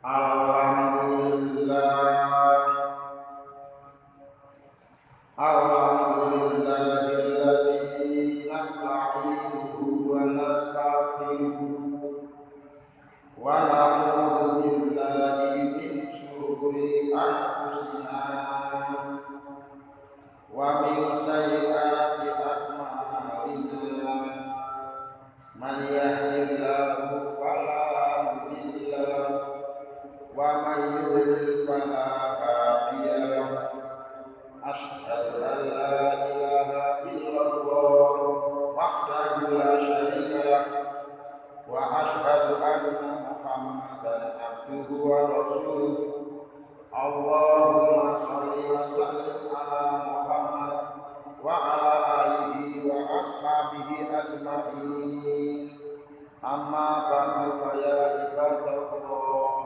Alhamdulillah, alhamdulillahilladzi nasta'inuhu wa nastaghfiruh wa na'udzu billahi min shururi anfusina wa min sayyiati a'malina. Man yahdihillahu fala mudilla lahu wa man yudlil fala hadiya lahu. Asyhadu an la ilaha illallah wahdahu la syarika lahu wa asyhadu anna Muhammadan abduhu wa rasuluh. Allahumma shalli wa sallim ala Muhammad wa ala alihi wa ashabihi ajma'in. Amma ba'du fa ya ibadallah,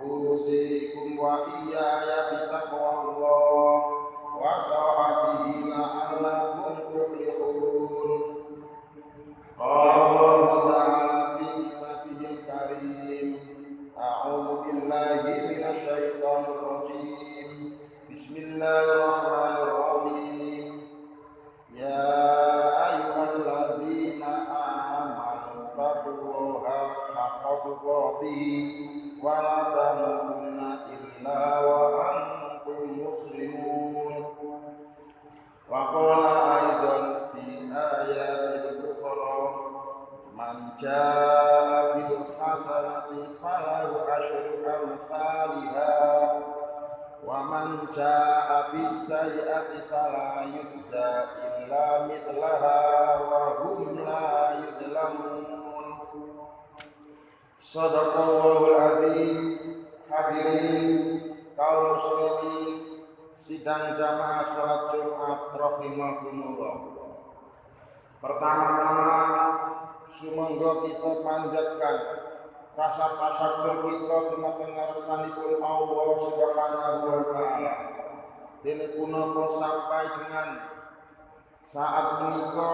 usikum wa iyaya bitaqwallah wa ta'atihi la'allakum tuflihun. Qala Allah ta'ala fi kitabihil karim, a'udzu billahi minasy syaithanir rajim. Bismillahirrahmanirrahim. Ya ayyuhalladzina amanu taqullaha haqqa tuqatih wa la tamutunna illa wa antum muslimun. Wa qala aidan fi ayatil ukhra, man jaa bil hasanati falahu asyru amsalha wa man jaa bis sayyi'ati fala yujza illa mislaha wa hum la yudlamun. Shadaqallahul azim. Hadirin kaum muslimin sidang jamaah salat Jumat rahimakumullah. Pertama-tama sumangga kita panjatkan rasa tasyukur kita dumateng ngarsanipun Allah Subhanahu wa taala. Dene punapa sampai dengan saat menika,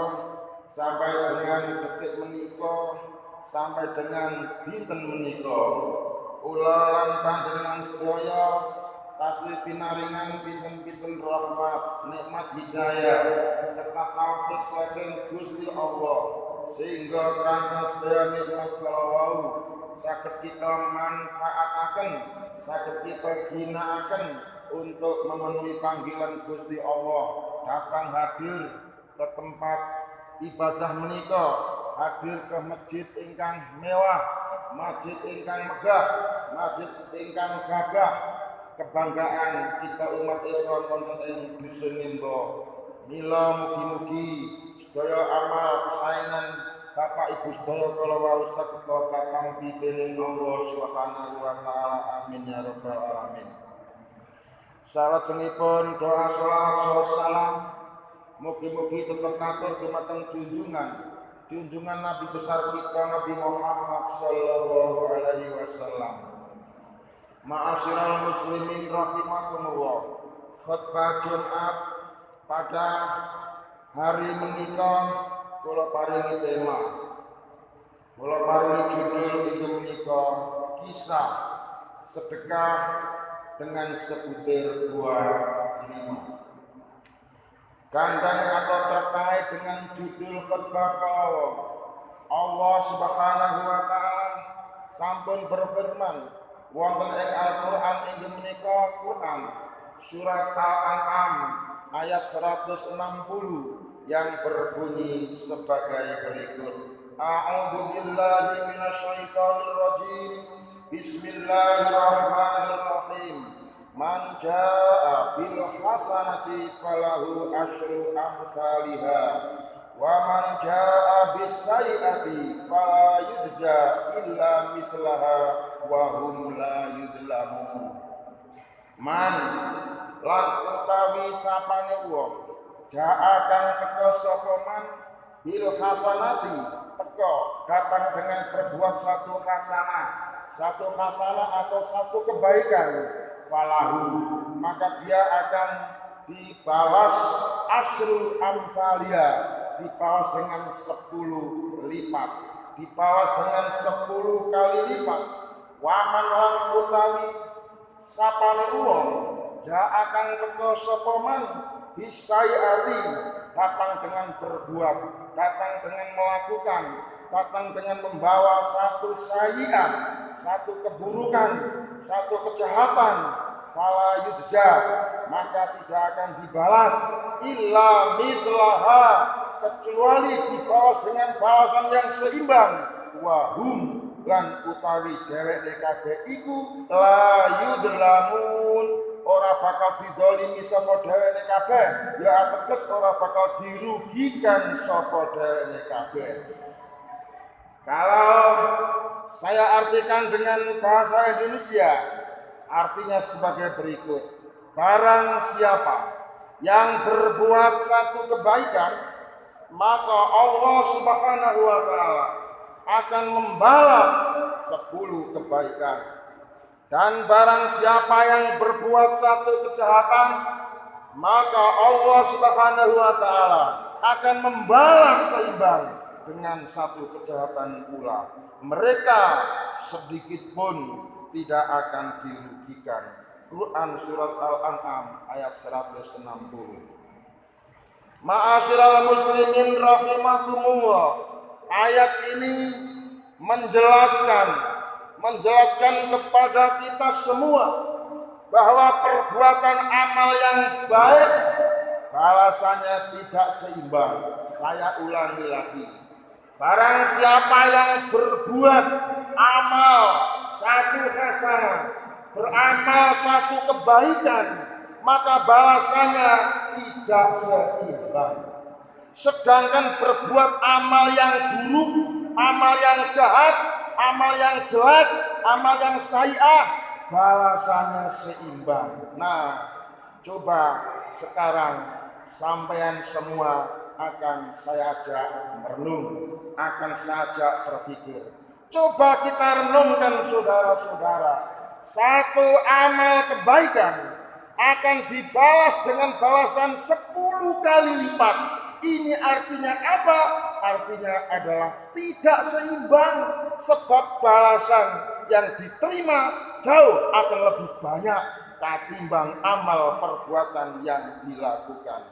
sampai dengan detik menika, sampai dengan dinten menika, kula lan panjenengan sedaya tasih pinaringan pinten-pinten rahmat, nikmat hidayah serta taufik saking Gusti Allah, sehingga kanthi sedaya nikmat kala wau saged kita manfaataken, saged kita ginakaken untuk memenuhi panggilan Gusti Allah, datang hadir ke tempat ibadah menika, hadir ke masjid ingkang mewah, masjid ingkang megah, masjid ingkang gagah. Kebanggaan kita umat Islam wonten ing dusun Ngimba. Mila mugi-mugi sedaya amal kesaenan Bapak Ibu sedaya kala wau saged katampi dening Allah Subhanahu wa taala. Amin ya rabbal alamin. Salajengipun doa shalawat salam mugi-mugi tetep katur dumateng junjungan Nabi besar kita Nabi Muhammad sallallahu alaihi wasallam. Ma'asyiral muslimin rahimakumullah. Khutbah Jumat pada hari menika kula paringi tema, kula paringi judul itu menika kisah sedekah dengan sebutir buah delima. Kandang atau terkait dengan judul khutbah kalau Allah Subhanahu wa taala sampun berfirman wonten ing Al-Qur'an inggih menika Quran surat Al-An'am ayat 160 yang berbunyi sebagai berikut. A'udzu billahi minasy syaithanir rajim. Bismillahirrahmanirrahim. Man jaa'a bil hasanati falahu asyru amsalha wa man jaa'a bis sayyi'ati fala yujza illa mislaha wa hum la yudlamun. Man lan utawi sapane wong jaa kang teka sapa man bil hasanati, teka datang dengan berbuat satu hasanah atau satu kebaikan, falahu maka dia akan dibalas asyru amsalia, dibalas dengan 10 lipat, dibalas dengan 10 kali lipat. waman lan utawi sapane wong ja'akan teko sapa man bisayati datang dengan berbuat, datang dengan melakukan, datang dengan membawa satu sayi'ah, satu keburukan, satu kejahatan, fala yujza, maka tidak akan dibalas illa mislaha, kecuali dibalas dengan balasan yang seimbang. Wahum lan utawi dheweke kabeh iku la yudlamun, ora bakal didolimi sapa dheweke kabeh, ya ateges ora bakal dirugikan sapa dheweke kabeh. Kalau saya artikan dengan bahasa Indonesia, artinya sebagai berikut: barang siapa yang berbuat satu kebaikan, maka Allah Subhanahu wa taala akan membalas 10 kebaikan. Dan barang siapa yang berbuat satu kejahatan, maka Allah Subhanahu wa taala akan membalas seimbang dengan satu kejahatan pula. Mereka sedikit pun tidak akan dirugikan. Quran surat Al-An'am ayat 160. Ma'asyiral muslimin rahimakumullah, ayat ini menjelaskan kepada kita semua bahwa perbuatan amal yang baik balasannya tidak seimbang. Saya ulangi lagi, barang siapa yang berbuat amal satu hasanah, beramal satu kebaikan, maka balasannya tidak seimbang. Sedangkan berbuat amal yang buruk, amal yang jahat, amal yang jelek, amal yang sayi'ah, balasannya seimbang. Nah, coba sekarang sampean semua akan saya ajak merenung, akan saya ajak berpikir. Coba kita renungkan saudara-saudara, satu amal kebaikan akan dibalas dengan balasan 10 kali lipat. Ini artinya apa? Artinya adalah tidak seimbang, sebab balasan yang diterima jauh akan lebih banyak ketimbang amal perbuatan yang dilakukan.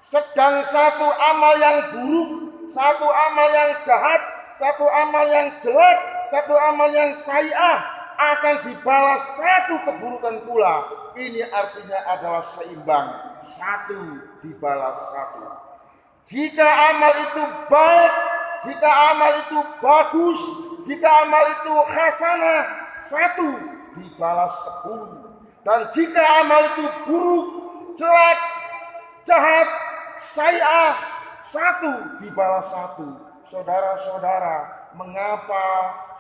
Sedang satu amal yang buruk, satu amal yang jahat, satu amal yang jelek, satu amal yang sayi'ah akan dibalas satu keburukan pula. Ini artinya adalah seimbang, satu dibalas satu. Jika amal itu baik, jika amal itu bagus, jika amal itu hasanah, satu dibalas 10. Dan jika amal itu buruk, jelek, jahat, sayi'ah, satu dibalas satu. Saudara-saudara, mengapa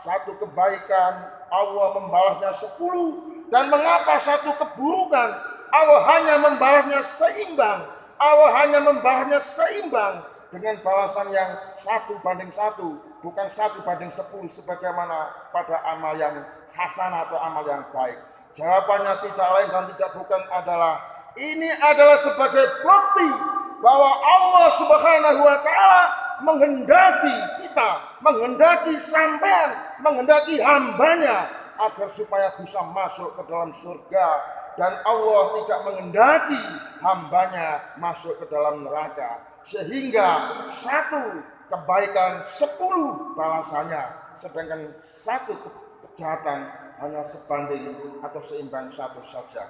satu kebaikan Allah membalasnya 10, dan mengapa satu keburukan Allah hanya membalasnya seimbang? Allah hanya membalasnya seimbang dengan balasan yang 1:1, bukan 1:10 sebagaimana pada amal yang hasanah atau amal yang baik. Jawabannya tidak lain dan tidak bukan adalah, ini adalah sebagai bukti bahwa Allah Subhanahu wa taala menghendaki kita, menghendaki sampean, menghendaki hambanya agar supaya bisa masuk ke dalam surga. Dan Allah tidak menghendaki hambanya masuk ke dalam neraka. Sehingga satu kebaikan 10 balasannya, sedangkan satu kejahatan hanya sebanding atau seimbang satu saja.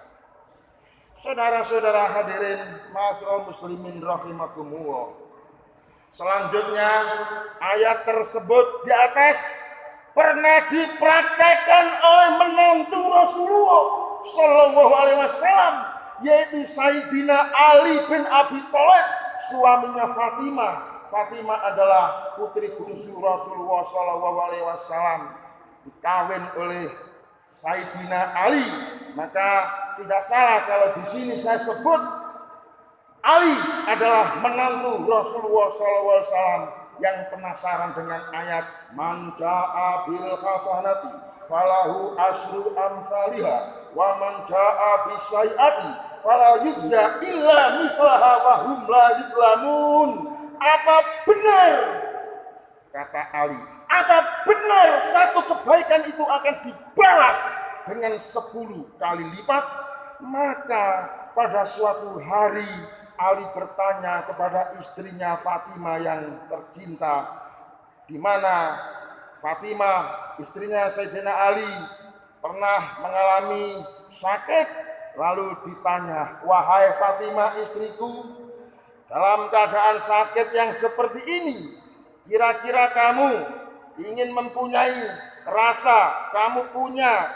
Saudara-saudara hadirin ma'asyiral muslimin rahimakumullah. Selanjutnya ayat tersebut di atas pernah dipraktekkan oleh menantu Rasulullah Shallallahu Alaihi Wasallam, yaitu Sayyidina Ali bin Abi Thalib, suaminya Fatimah. Fatimah adalah putri bungsu Rasulullah Shallallahu Alaihi Wasallam, dikawin oleh Sayyidina Ali. Maka tidak salah kalau di sini saya sebut Ali adalah menantu Rasulullah Shallallahu Alaihi Wasallam yang penasaran dengan ayat man jaa bil hasanati falahu asyru amsalihha wa man jaa bisyai'ati fala yujza illa mithlaha wa hum la yuzlamun. Apa benar, kata Ali, Apa benar satu kebaikan itu akan dibalas dengan 10 kali lipat? Maka pada suatu hari Ali bertanya kepada istrinya Fatimah yang tercinta, di mana Fatimah istrinya Sayyidina Ali pernah mengalami sakit. Lalu ditanya, wahai Fatimah istriku, dalam keadaan sakit yang seperti ini, kira-kira kamu ingin mempunyai rasa,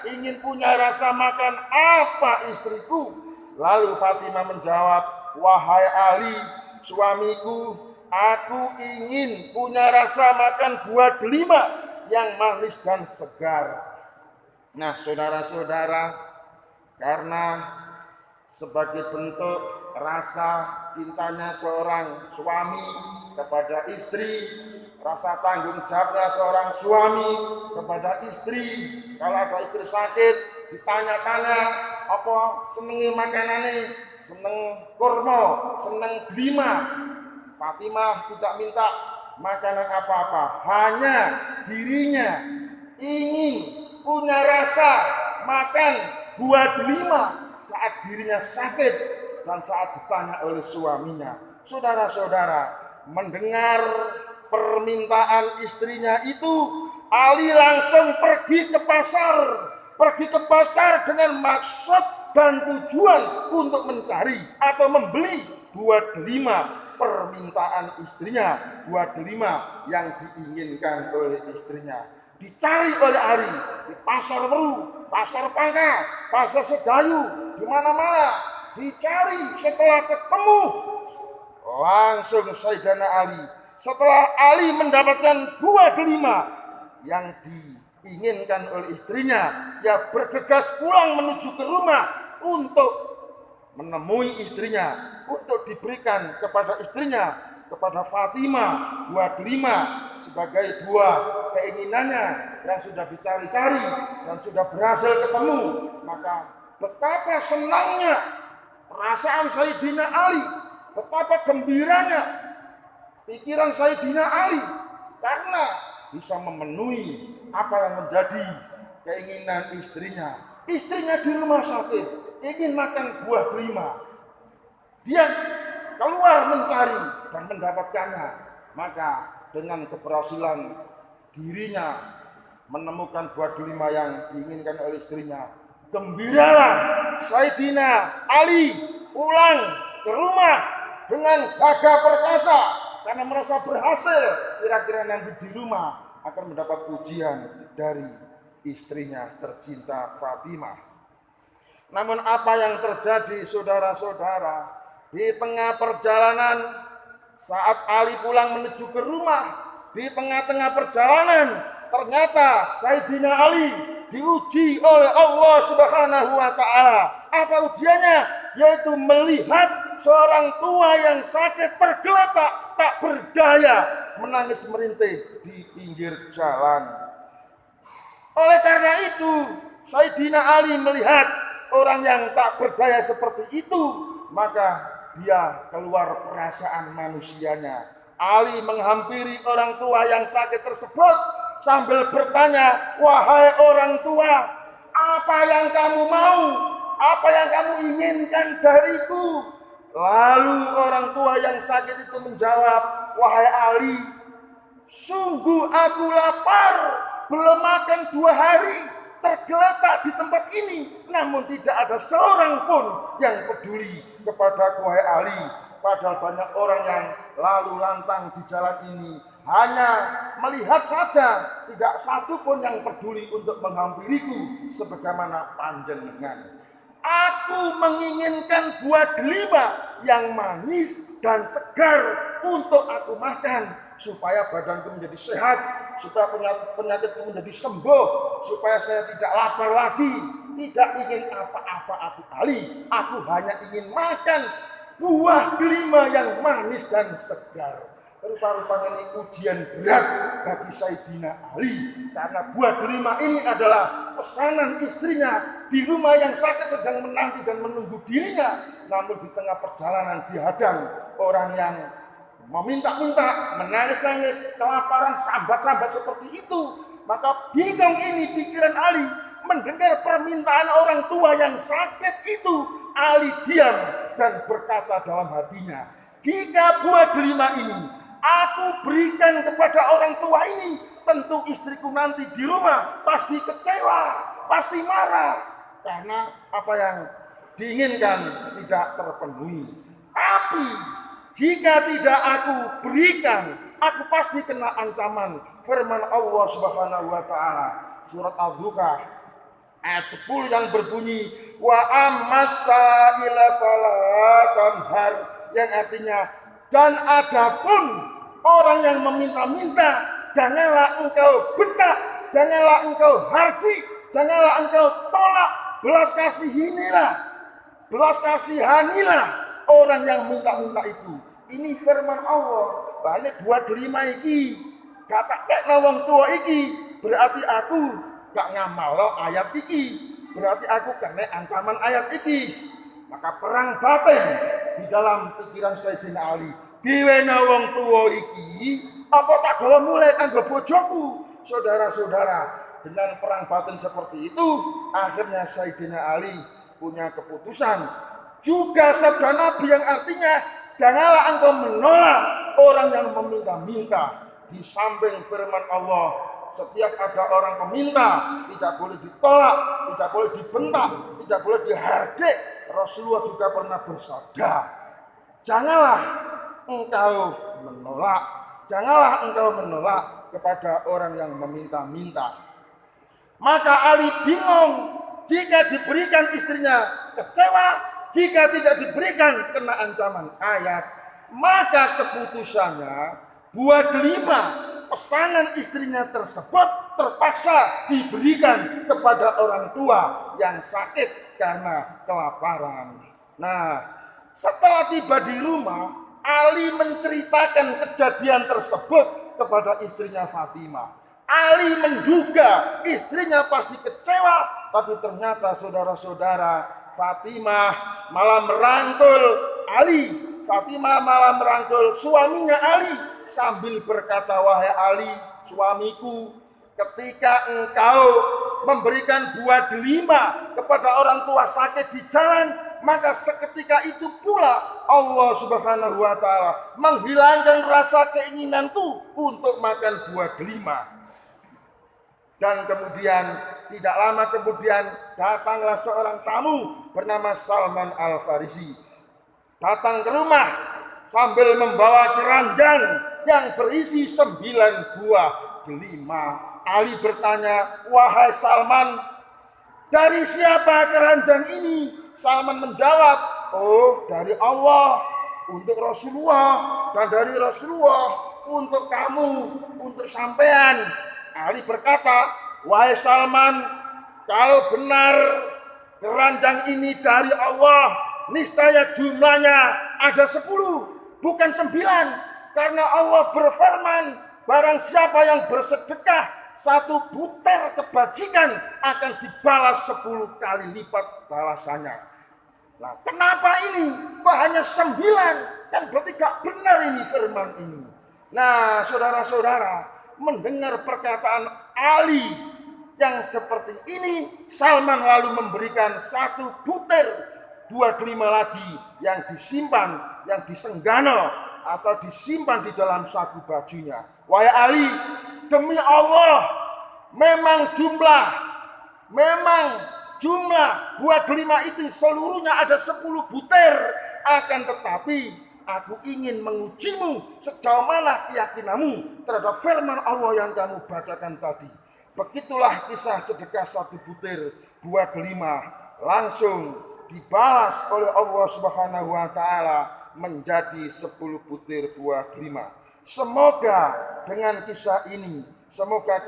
ingin punya rasa makan apa istriku? Lalu Fatimah menjawab, wahai Ali, suamiku, aku ingin punya rasa makan buah delima yang manis dan segar. Nah, saudara-saudara, karena sebagai bentuk rasa cintanya seorang suami kepada istri, rasa tanggung jawabnya seorang suami kepada istri, kalau ada istri sakit ditanya-tanya, apa senengi makanane, seneng kurma, seneng delima. Fatimah tidak minta makanan apa-apa, hanya dirinya ingin punya rasa makan buah delima saat dirinya sakit dan saat ditanya oleh suaminya. Saudara-saudara, mendengar permintaan istrinya itu, Ali langsung pergi ke pasar dengan maksud dan tujuan untuk mencari atau membeli buah delima permintaan istrinya, buah delima yang diinginkan oleh istrinya. Dicari oleh Ali di pasar Weru, pasar Pangka, pasar Sedayu, di mana-mana dicari. Setelah ketemu, langsung Sayyidina Ali, setelah Ali mendapatkan buah delima yang diinginkan oleh istrinya, dia bergegas pulang menuju ke rumah untuk menemui istrinya, untuk diberikan kepada istrinya, kepada Fatimah, buah delima sebagai buah keinginannya yang sudah dicari-cari dan sudah berhasil ketemu. Maka betapa senangnya perasaan Sayyidina Ali, betapa gembiranya pikiran Sayyidina Ali karena bisa memenuhi apa yang menjadi keinginan istrinya. Istrinya di rumah sakit ingin makan buah delima, dia keluar mencari dan mendapatkannya. Maka dengan keberhasilan dirinya menemukan buah delima yang diinginkan oleh istrinya, gembiralah Sayyidina Ali pulang ke rumah dengan gagah perkasa karena merasa berhasil. Kira-kira nanti di rumah akan mendapat pujian dari istrinya tercinta Fatimah. Namun apa yang terjadi, saudara-saudara? Di tengah perjalanan, saat Ali pulang menuju ke rumah, di tengah-tengah perjalanan, ternyata Sayyidina Ali diuji oleh Allah Subhanahu wa Ta'ala. Apa ujiannya? Yaitu melihat seorang tua yang sakit tergeletak, tak berdaya, menangis merintih di pinggir jalan. Oleh karena itu, Sayyidina Ali melihat orang yang tak berdaya seperti itu, maka dia keluar perasaan manusianya. Ali menghampiri orang tua yang sakit tersebut sambil bertanya, wahai orang tua, apa yang kamu mau? Apa yang kamu inginkan dariku? Lalu orang tua yang sakit itu menjawab, wahai Ali, sungguh aku lapar, belum makan 2 hari, tergeletak di tempat ini, namun tidak ada seorang pun yang peduli kepada wahai Ali. Padahal banyak orang yang lalu lantang di jalan ini, hanya melihat saja, tidak satu pun yang peduli untuk menghampiriku sebagaimana panjenengan. Aku menginginkan buah delima yang manis dan segar untuk aku makan, supaya badanku menjadi sehat, supaya penyakitku menjadi sembuh, supaya saya tidak lapar lagi. Tidak ingin apa-apa aku Ali, aku hanya ingin makan buah delima yang manis dan segar. Rupa-rupanya ini ujian berat bagi Sayyidina Ali, karena buah delima ini adalah pesanan istrinya di rumah yang sakit sedang menanti dan menunggu dirinya. Namun di tengah perjalanan dihadang orang yang meminta-minta, menangis-nangis, kelaparan, sambat-sambat seperti itu. Maka bingung ini pikiran Ali mendengar permintaan orang tua yang sakit itu. Ali diam dan berkata dalam hatinya, jika buah delima ini aku berikan kepada orang tua ini, tentu istriku nanti di rumah pasti kecewa, pasti marah, karena apa yang diinginkan tidak terpenuhi. Tapi jika tidak aku berikan, aku pasti kena ancaman. Firman Allah Subhanahu wa taala surat Az-Zukhruf ayat 10 yang berbunyi wa ammasaila fala tanhar, yang artinya dan adapun orang yang meminta-minta, janganlah engkau bentak, janganlah engkau hardik, janganlah engkau tolak, belas kasihanilah orang yang minta-minta itu. Ini firman Allah. Balik buat delima iki, kata kek wong tua iki, berarti aku gak ngamalo ayat iki, berarti aku kena ancaman ayat iki. Maka perang batin di dalam pikiran Sayyidina Ali. Diwena wong tua iki, apa tak gawe mulai kanggo bojoku? Saudara-saudara, dengan perang batin seperti itu, akhirnya Sayyidina Ali punya keputusan. Juga sabda Nabi yang artinya, janganlah engkau menolak orang yang meminta-minta. Di samping firman Allah, setiap ada orang peminta, tidak boleh ditolak, tidak boleh dibentak, tidak boleh dihardik. Rasulullah juga pernah bersabda, janganlah engkau menolak, janganlah engkau menolak kepada orang yang meminta-minta. Maka Ali bingung, jika diberikan istrinya kecewa, jika tidak diberikan kena ancaman ayat. Maka keputusannya buah delima pesanan istrinya tersebut terpaksa diberikan kepada orang tua yang sakit karena kelaparan. Nah, setelah tiba di rumah, Ali menceritakan kejadian tersebut kepada istrinya Fatimah. Ali menduga istrinya pasti kecewa, tapi ternyata saudara-saudara, Fatimah malah merangkul Ali. Fatimah malah merangkul suaminya Ali sambil berkata, wahai Ali, suamiku, ketika engkau memberikan buah delima kepada orang tua sakit di jalan, maka seketika itu pula Allah Subhanahu wa taala menghilangkan rasa keinginanku untuk makan buah delima. Dan kemudian tidak lama kemudian datanglah seorang tamu bernama Salman Al-Farisi. Datang ke rumah sambil membawa keranjang yang berisi 9 buah delima. Ali bertanya, wahai Salman, dari siapa keranjang ini? Salman menjawab, oh dari Allah untuk Rasulullah, dan dari Rasulullah untuk kamu, untuk sampean. Ali berkata, wahai Salman, kalau benar keranjang ini dari Allah, niscaya jumlahnya ada 10, bukan 9. Karena Allah berfirman, barang siapa yang bersedekah 1 butir kebajikan akan dibalas 10 kali lipat balasannya. Nah, kenapa ini kok hanya 9? Kan berarti gak benar ini firman ini. Nah, saudara-saudara, mendengar perkataan Ali yang seperti ini, Salman lalu memberikan 1 butir buah delima lagi yang disimpan, yang disenggano atau disimpan di dalam saku bajunya. Wahai Ali, demi Allah, memang jumlah buah delima itu seluruhnya ada 10 butir. Akan tetapi aku ingin mengujimu sejauh mana keyakinanmu terhadap firman Allah yang kamu bacakan tadi. Begitulah kisah sedekah 1 butir buah delima langsung dibalas oleh Allah Subhanahu wa taala menjadi 10 butir buah delima. Semoga dengan kisah ini, semoga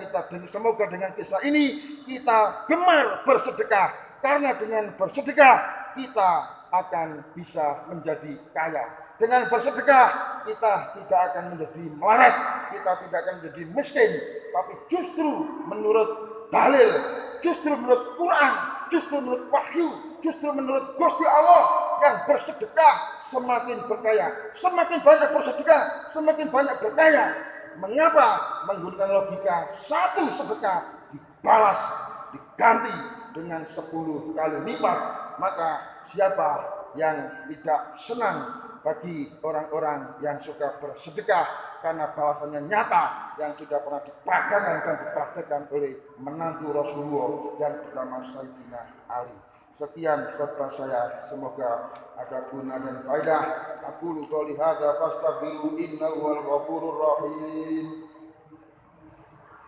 dengan kisah ini kita gemar bersedekah, karena dengan bersedekah kita akan bisa menjadi kaya. Dengan bersedekah kita tidak akan menjadi melarat, kita tidak akan menjadi miskin, tapi justru menurut dalil, justru menurut Quran, justru menurut wahyu, justru menurut Gusti Allah yang bersedekah semakin berkaya. Semakin banyak bersedekah, semakin banyak berkaya. Mengapa? Menggunakan logika satu sedekah dibalas, diganti dengan 10 kali lipat. Maka siapa yang tidak senang bagi orang-orang yang suka bersedekah karena balasannya nyata yang sudah pernah dipraktekkan dan dipraktekkan oleh menantu Rasulullah yang bernama Sayyidina Ali. Sekian khutbah saya, semoga ada guna dan faedah. Aku qouli hadza fastaghfiru innahu wal ghafurur rahim.